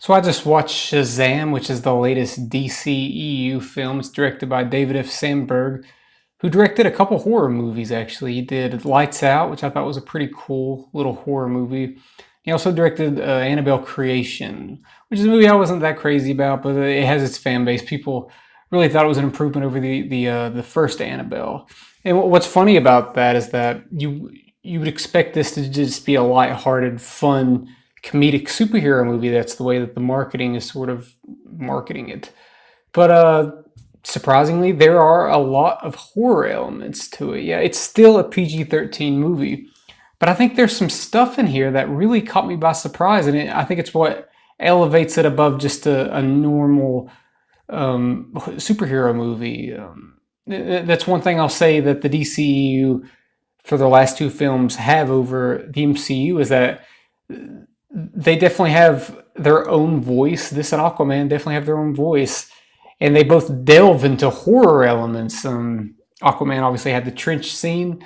So I just watched Shazam, which is the latest DCEU film. It's directed by David F. Sandberg, who directed a couple horror movies actually. He did Lights Out, which I thought was a pretty cool little horror movie. He also directed Annabelle Creation, which is a movie I wasn't that crazy about, but it has its fan base. People really thought it was an improvement over the first Annabelle. And what's funny about that is that you would expect this to just be a lighthearted, fun, comedic superhero movie. That's the way that the marketing is sort of marketing it. But surprisingly, there are a lot of horror elements to it. Yeah, it's still a PG-13 movie, but I think there's some stuff in here that really caught me by surprise, and I think it's what elevates it above just a normal superhero movie. That's one thing I'll say that the DCU for the last two films have over the MCU is that they definitely have their own voice. This and Aquaman definitely have their own voice, and they both delve into horror elements. Aquaman obviously had the trench scene,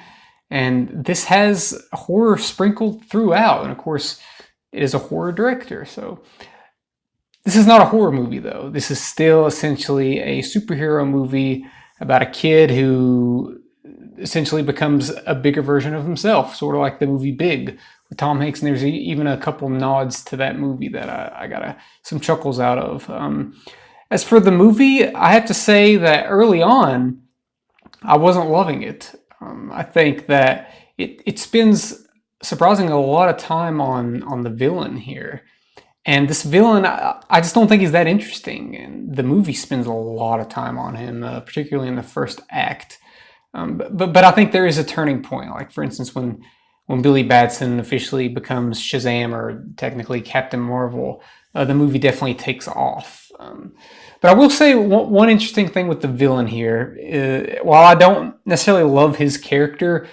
and this has horror sprinkled throughout. And of course, it is a horror director, so this is not a horror movie though. This is still essentially a superhero movie about a kid who essentially becomes a bigger version of himself, sort of like the movie Big with Tom Hanks. And there's even a couple nods to that movie that I got some chuckles out of. As for the movie, I have to say that early on, I wasn't loving it. I think that it spends surprisingly a lot of time on the villain here. And this villain, I just don't think he's that interesting. And the movie spends a lot of time on him, particularly in the first act. But I think there is a turning point. Like, for instance, when Billy Batson officially becomes Shazam, or technically Captain Marvel, the movie definitely takes off. But I will say one interesting thing with the villain here, while I don't necessarily love his character,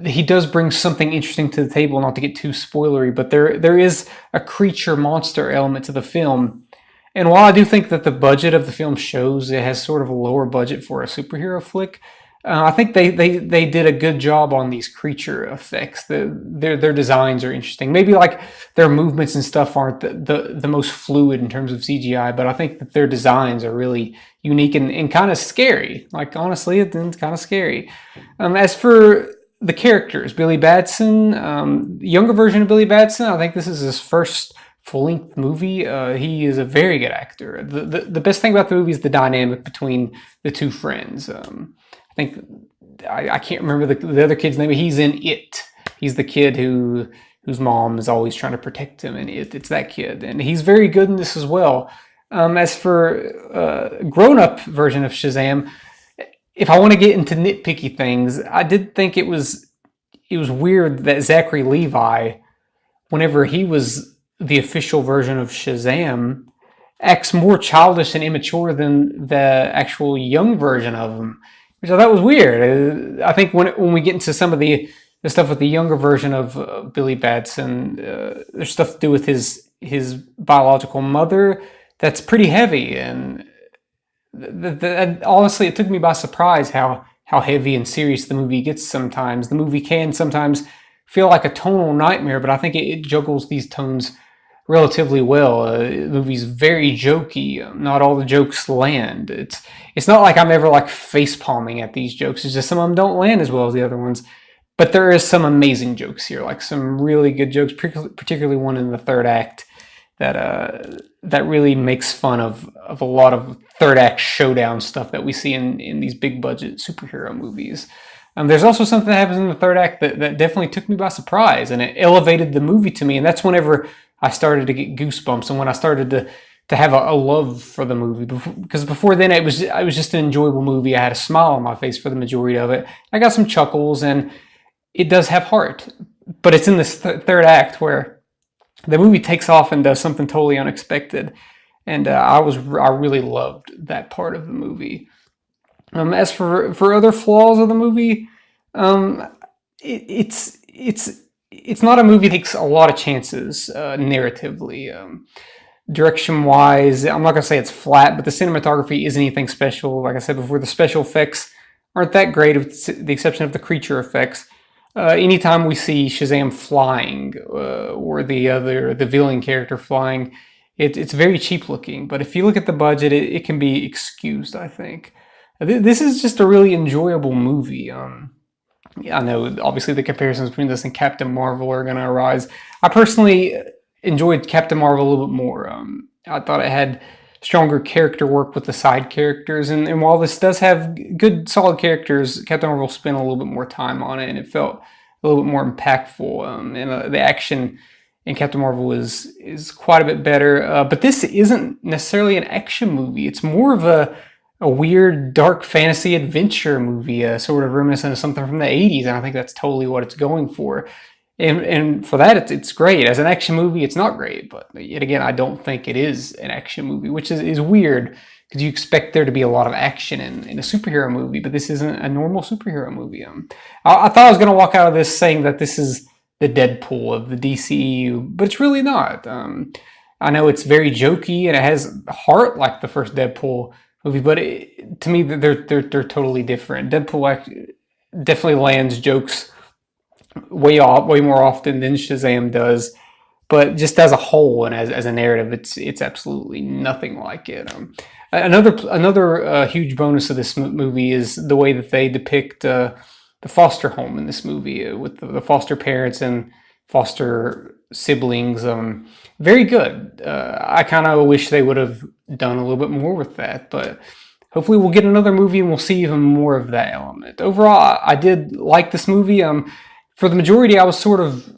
he does bring something interesting to the table, not to get too spoilery, but there is a creature monster element to the film. And while I do think that the budget of the film shows it has sort of a lower budget for a superhero flick, I think they did a good job on these creature effects. Their designs are interesting. Maybe like their movements and stuff aren't the most fluid in terms of CGI, but I think that their designs are really unique and kind of scary. Like, honestly, it's kind of scary. As for the characters, Billy Batson, younger version of Billy Batson, I think this is his first full-length movie. He is a very good actor. The best thing about the movie is the dynamic between the two friends. I think I can't remember the other kid's name, but he's in It. He's the kid whose mom is always trying to protect him in It. It's that kid, and he's very good in this as well. As for grown-up version of Shazam, if I want to get into nitpicky things, I did think it was weird that Zachary Levi, whenever he was the official version of Shazam, acts more childish and immature than the actual young version of him, which I thought was weird. I think when we get into some of the stuff with the younger version of Billy Batson, there's stuff to do with his biological mother that's pretty heavy, and honestly, it took me by surprise how heavy and serious the movie gets sometimes. The movie can sometimes feel like a tonal nightmare, but I think it juggles these tones relatively well. The movie's very jokey. Not all the jokes land. It's not like I'm ever like face palming at these jokes. It's just some of them don't land as well as the other ones. But there is some amazing jokes here, like some really good jokes, particularly one in the third act that really makes fun of a lot of third act showdown stuff that we see in these big budget superhero movies. There's also something that happens in the third act that definitely took me by surprise, and it elevated the movie to me. And that's whenever I started to get goosebumps, and when I started to have a love for the movie. Because before then, it was just an enjoyable movie. I had a smile on my face for the majority of it. I got some chuckles, and it does have heart. But it's in this third act where the movie takes off and does something totally unexpected, and I really loved that part of the movie. As for other flaws of the movie, it's not a movie that takes a lot of chances narratively. Direction wise, I'm not gonna say it's flat, but the cinematography isn't anything special. Like I said before, the special effects aren't that great, with the exception of the creature effects. Anytime we see Shazam flying, or the villain character flying, It's very cheap looking, but if you look at the budget, it can be excused, I think. This is just a really enjoyable movie. Yeah, I know obviously the comparisons between this and Captain Marvel are going to arise. I personally enjoyed Captain Marvel a little bit more. I thought it had stronger character work with the side characters, and while this does have good solid characters, Captain Marvel spent a little bit more time on it, and it felt a little bit more impactful. And the action in Captain Marvel is quite a bit better. But this isn't necessarily an action movie. It's more of a weird dark fantasy adventure movie, sort of reminiscent of something from the 80s, and I think that's totally what it's going for. And for that, it's great. As an action movie, it's not great, but yet again, I don't think it is an action movie, which is weird because you expect there to be a lot of action in a superhero movie, but this isn't a normal superhero movie. I thought I was going to walk out of this saying that this is the Deadpool of the DCEU, but it's really not. I know it's very jokey and it has heart like the first Deadpool movie, but to me, they're totally different. Deadpool definitely lands jokes way more often than Shazam does. But just as a whole and as a narrative, it's absolutely nothing like it. Another huge bonus of this movie is the way that they depict the foster home in this movie with the foster parents and foster siblings. Very good. I kind of wish they would have done a little bit more with that, but hopefully we'll get another movie and we'll see even more of that element. Overall, I did like this movie. For the majority, I was sort of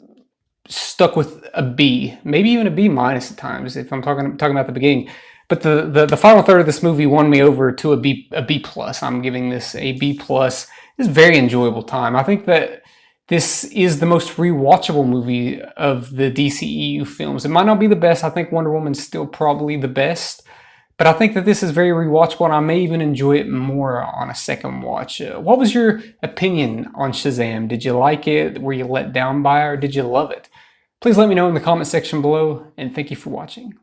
stuck with a B, maybe even a B minus at times if I'm talking about the beginning. But the final third of this movie won me over to a B plus. I'm giving this a B plus. It's a very enjoyable time. I think that this is the most rewatchable movie of the DCEU films. It might not be the best. I think Wonder Woman's still probably the best. But I think that this is very rewatchable, and I may even enjoy it more on a second watch. What was your opinion on Shazam? Did you like it? Were you let down by it, or did you love it? Please let me know in the comment section below, and thank you for watching.